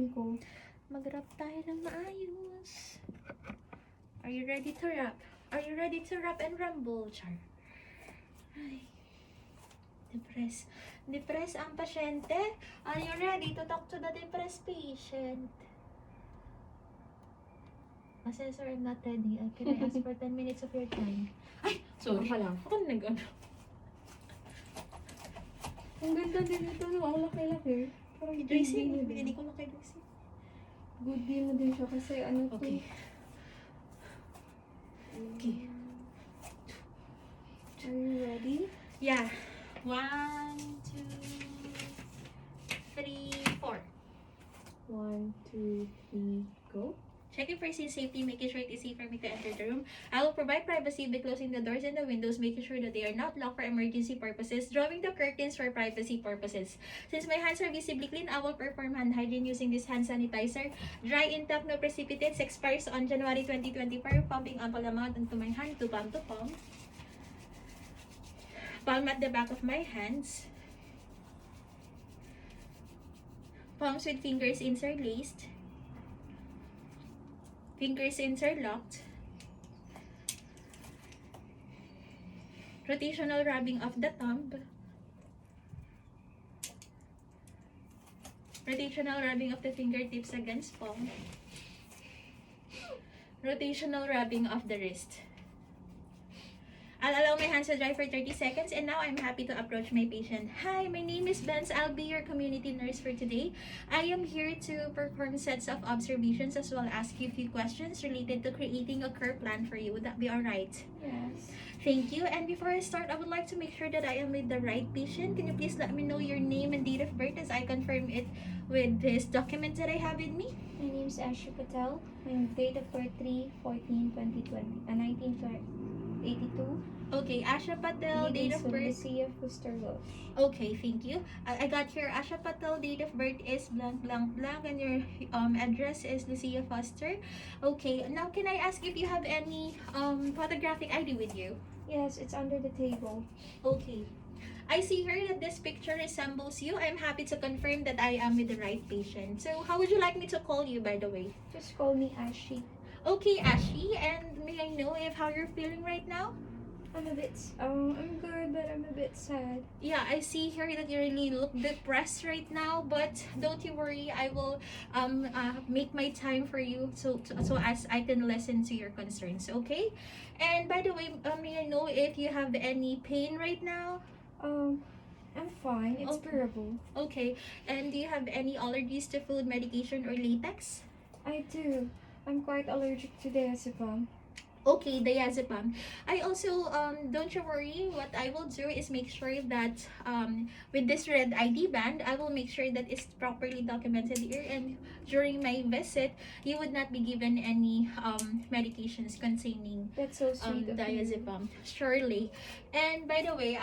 gagamitin ko. Mag-wrap tayo ng maayos. Are you ready to wrap? Are you ready to wrap and rumble, Char? Ay. Depressed. Depressed ang pasyente. Are you ready to talk to the depressed patient? Assessor, I'm not ready. Can I ask for 10 minutes of your time? Ay! Sorry. Ako lang. Ako nag-ano. Ang ganda din ito, no? Ang laki-laki. Parang good Dressing. deal na din. Hindi ko makay-dressing. Good deal na din siya kasi ano to. Okay. Okay. Are you ready? Yeah. 1, 2, 3, 4. 1, 2, 3, go. Checking for scene safety, making sure it is safe for me to enter the room. I will provide privacy by closing the doors and the windows, making sure that they are not locked for emergency purposes, drawing the curtains for privacy purposes. Since my hands are visibly clean, I will perform hand hygiene using this hand sanitizer. Dry, intact, no precipitates, expires on January 2024, pumping ample amount into my hand to palm to palm. Palm at the back of my hands. Palms with fingers interlaced. Fingers interlocked. Rotational rubbing of the thumb. Rotational rubbing of the fingertips against palm. Rotational rubbing of the wrist. I'll allow my hands to dry for 30 seconds and now I'm happy to approach my patient. Hi, my name is Benz. I'll be your community nurse for today. I am here to perform sets of observations as well as ask you a few questions related to creating a care plan for you. Would that be alright? Yes. Thank you. And before I start, I would like to make sure that I am with the right patient. Can you please let me know your name and date of birth as I confirm it with this document that I have with me? My name is Asha Patel. My date of birth 3/14/2020. 1982. Okay, Asha Patel, date of birth. Lucia Fuster Walsh. Okay, thank you. I got here. Asha Patel, date of birth is blank, blank, blank, and your address is Lucia Foster. Okay, now can I ask if you have any photographic ID with you? Yes, it's under the table. Okay. I see here that this picture resembles you. I'm happy to confirm that I am with the right patient. So, how would you like me to call you, by the way? Just call me Ashi. Okay, Ashi, and may I know if how you're feeling right now? I'm good, but I'm a bit sad. Yeah, I see here that you really look depressed right now, but don't you worry. I will make my time for you so as I can listen to your concerns. Okay? And by the way, may I know if you have any pain right now? I'm fine. It's Okay. bearable. Okay. And do you have any allergies to food, medication, or latex? I do. I'm quite allergic to diazepam. Okay, diazepam. I also, don't you worry, what I will do is make sure that with this red ID band, I will make sure that it's properly documented here, and during my visit, you would not be given any medications containing That's so sweet of you. diazepam. Surely. And by the way,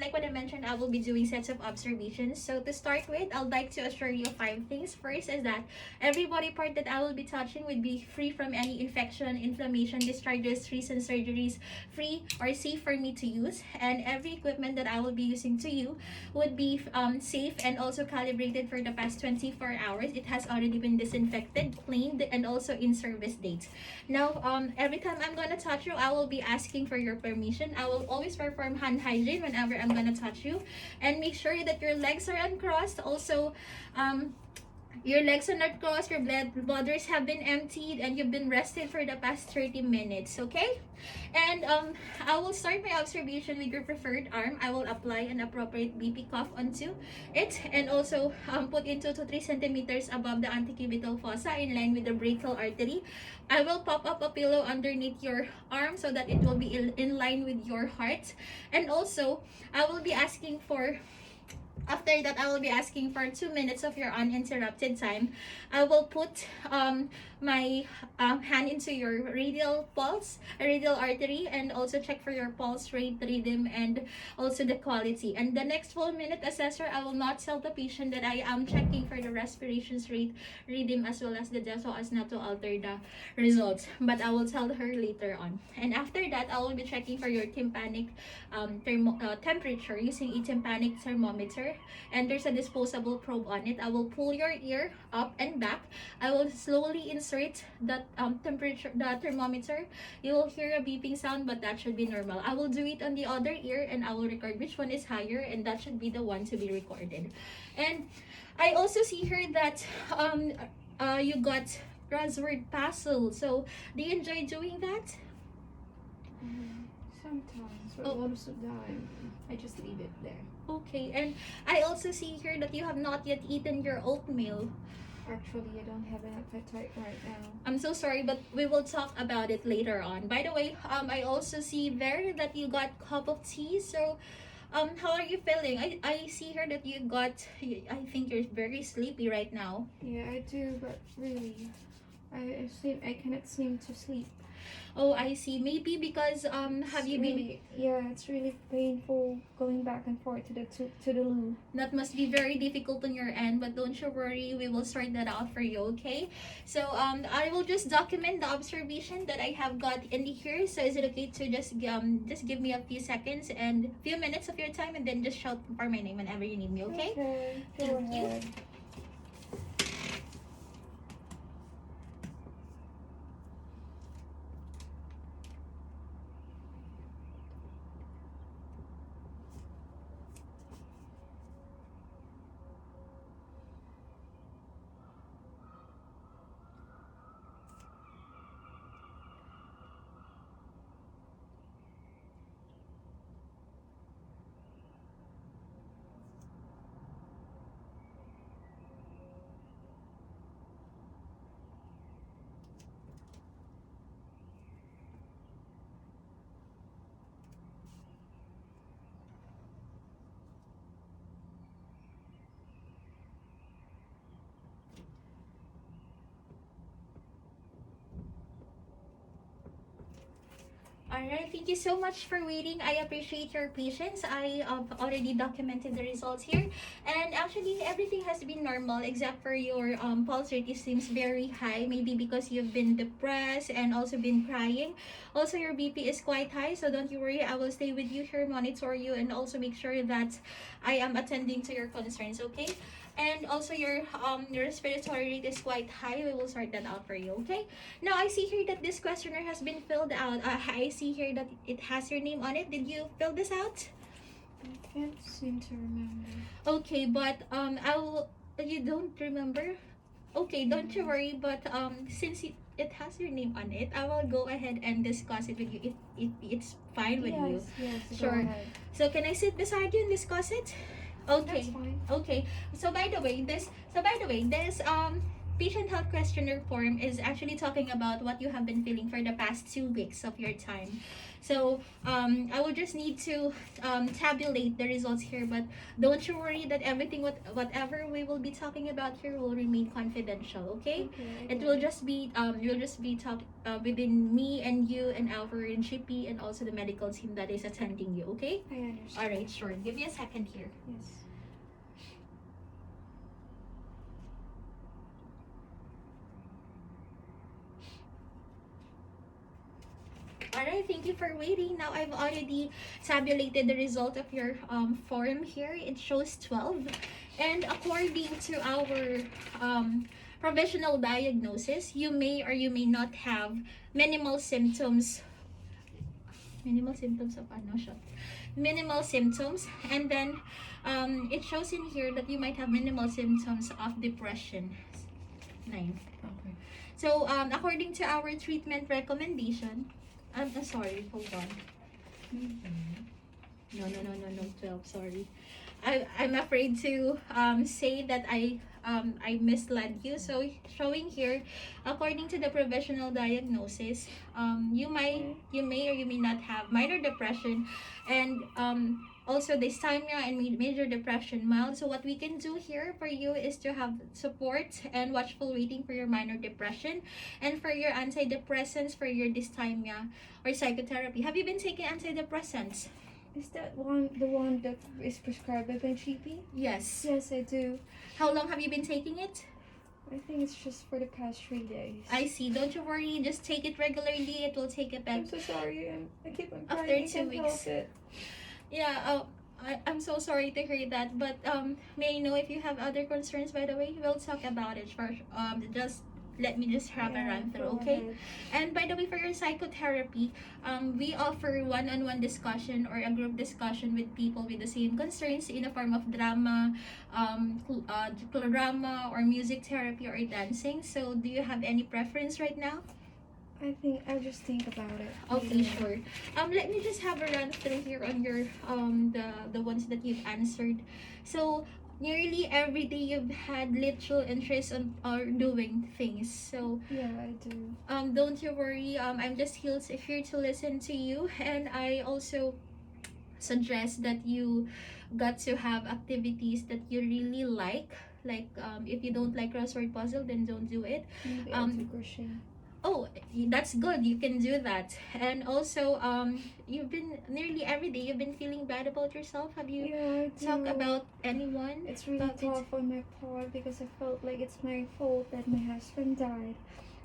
like what I mentioned, I will be doing sets of observations. So to start with, I'd like to assure you 5 things. First is that every body part that I will be touching would be free from any infection, inflammation, discharges, recent surgeries, free or safe for me to use. And every equipment that I will be using to you would be safe and also calibrated for the past 24 hours. It has already been disinfected, cleaned, and also in service dates. Now, every time I'm gonna touch you, I will be asking for your permission. I will always perform hand hygiene whenever I'm gonna touch you, and make sure that your legs are uncrossed. Also, your legs are not crossed, your bladders have been emptied, and you've been rested for the past 30 minutes, okay? And I will start my observation with your preferred arm. I will apply an appropriate BP cuff onto it, and also put in 2 to 3 centimeters above the antecubital fossa in line with the brachial artery. I will pop up a pillow underneath your arm so that it will be in line with your heart. And also, I will be asking for After that, I will be asking for 2 minutes of your uninterrupted time. I will put my hand into your radial pulse, radial artery, and also check for your pulse rate, rhythm, and also the quality. And the next full minute assessor, I will not tell the patient that I am checking for the respirations rate, rhythm, as well as the depth, so as not to alter the results. But I will tell her later on. And after that, I will be checking for your tympanic temperature using a tympanic thermometer. here, and there's a disposable probe on it. I will pull your ear up and back. I will slowly insert that temperature, the thermometer. You will hear a beeping sound, but that should be normal. I will do it on the other ear, and I will record which one is higher, and that should be the one to be recorded. And I also see here that you got crossword puzzle. So do you enjoy doing that? Sometimes, but Oh. most of the time, I just leave it there. Okay, and I also see here that you have not yet eaten your oatmeal. Actually, I don't have an appetite right now. I'm so sorry, but we will talk about it later on. By the way, I also see there that you got cup of tea. So, how are you feeling? I see here that you got, I think you're very sleepy right now. Yeah, I do, but really, I cannot seem to sleep. Oh, I see. Maybe because, have you been... Really, yeah, it's really painful going back and forth to the loo. That must be very difficult on your end, but don't you worry, we will sort that out for you, okay? So I will just document the observation that I have got in here. So is it okay to just give me a few seconds and few minutes of your time, and then just shout for my name whenever you need me, okay? Okay, go Thank you. ahead. Alright, thank you so much for waiting. I appreciate your patience. I already documented the results here. And actually, everything has been normal except for your pulse rate. It seems very high, maybe because you've been depressed and also been crying. Also, your BP is quite high, so don't you worry. I will stay with you here, monitor you, and also make sure that I am attending to your concerns, okay? And also your respiratory rate is quite high. We will sort that out for you, okay? Now I see here that this questionnaire has been filled out. I see here that it has your name on it. Did you fill this out? I can't seem to remember. Okay, but I will. You don't remember? Okay, don't you worry. But since it has your name on it, I will go ahead and discuss it with you. It's fine with you. Yes, Sure. go ahead. So can I sit beside you and discuss it? Okay. That's fine. Okay. So by the way, this patient health questionnaire form is actually talking about what you have been feeling for the past 2 weeks of your time. So I will just need to tabulate the results here, but don't you worry that everything whatever we will be talking about here will remain confidential, okay? Okay. It will just be talk within me and you and our GP and also the medical team that is attending you, okay? I understand. All right, sure. Give me a second here. Yes. Alright, thank you for waiting. Now I've already tabulated the result of your form here. It shows 12. And according to our provisional diagnosis, you may or you may not have minimal symptoms. Minimal symptoms of ano siya? Minimal symptoms. And then it shows in here that you might have minimal symptoms of depression. 9. Okay. So according to our treatment recommendation, I'm sorry, hold on. No, 12, sorry. I'm afraid to say that I misled you. So showing here, according to the provisional diagnosis, you may or you may not have minor depression, and also dysthymia and major depression mild. So what we can do here for you is to have support and watchful waiting for your minor depression, and for your antidepressants for your dysthymia or psychotherapy. Have you been taking antidepressants? Is that the one that is prescribed by my GP? Yes. Yes, I do. How long have you been taking it? I think it's just for the past 3 days. I see. Don't you worry. Just take it regularly. It will take I'm effect. so sorry. I keep on After crying. I 2 can't weeks. help it. Yeah. I'm so sorry to hear that, but may I know if you have other concerns, by the way? We'll talk about it first. Just let me just have a run through, go okay? ahead. And by the way, for your psychotherapy, we offer one-on-one discussion or a group discussion with people with the same concerns in a form of drama, drama or music therapy or dancing. So, do you have any preference right now? I think I'll just think about it. Okay, later. sure. Let me just have a run through here on your the ones that you've answered. So nearly every day you've had literal interest on or doing things. So Yeah, I do. don't you worry. I'm just here to listen to you, and I also suggest that you got to have activities that you really like. Like if you don't like crossword puzzle, then don't do it. Maybe I'll do Um, crochet. Oh, that's good. You can do that. And also, you've been nearly every day you've been feeling bad about yourself. Have you Yeah, I do. talked about anyone? It's really about it? tough on my part because I felt like it's my fault that my husband died.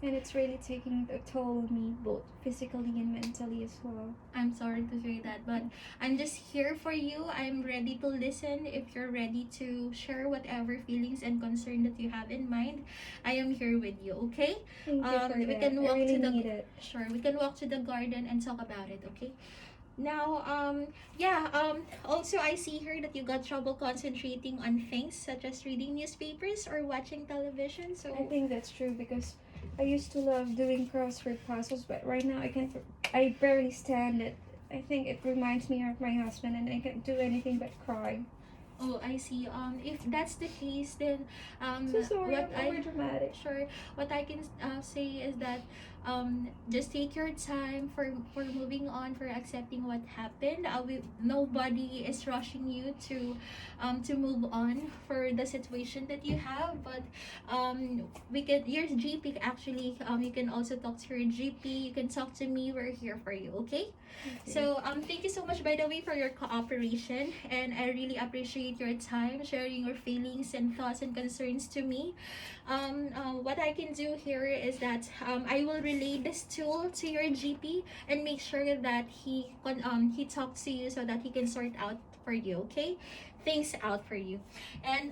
And it's really taking a toll on me, both physically and mentally as well. I'm sorry to hear that, but I'm just here for you. I'm ready to listen. If you're ready to share whatever feelings and concern that you have in mind, I am here with you. Okay? Thank you for We that. can I walk really to the need it. Sure, we can walk to the garden and talk about it. Okay? Now, also I see here that you got trouble concentrating on things such as reading newspapers or watching television. So, I think that's true because I used to love doing crossword puzzles, but right now I barely stand it. I think it reminds me of my husband, and I can't do anything but cry. oh, I see. If that's the case, then So sorry, what I'm over dramatic. sure, what I can say is that just take your time for moving on, for accepting what happened. Nobody is rushing you to move on for the situation that you have, but we can your GP actually, you can also talk to your GP. You can talk to me. We're here for you. Okay. So thank you so much, by the way, for your cooperation, and I really appreciate your time sharing your feelings and thoughts and concerns to me. What I can do here is that I will relay this tool to your GP and make sure that he talks to you so that he can sort out for you. Okay, things out for you, and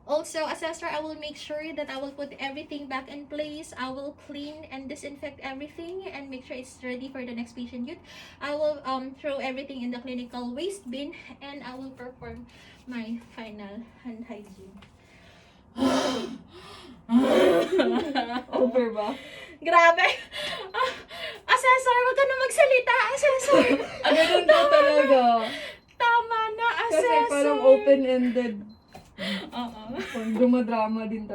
also, Assessor, I will make sure that I will put everything back in place. I will clean and disinfect everything and make sure it's ready for the next patient youth. I will throw everything in the clinical waste bin, and I will perform my final hand hygiene. Over ba? Grabe! Assessor, wag ka na magsalita, Assessor! Ganun ka talaga. Tama na, Kasi Assessor! parang open-ended. Oo. Dumadrama din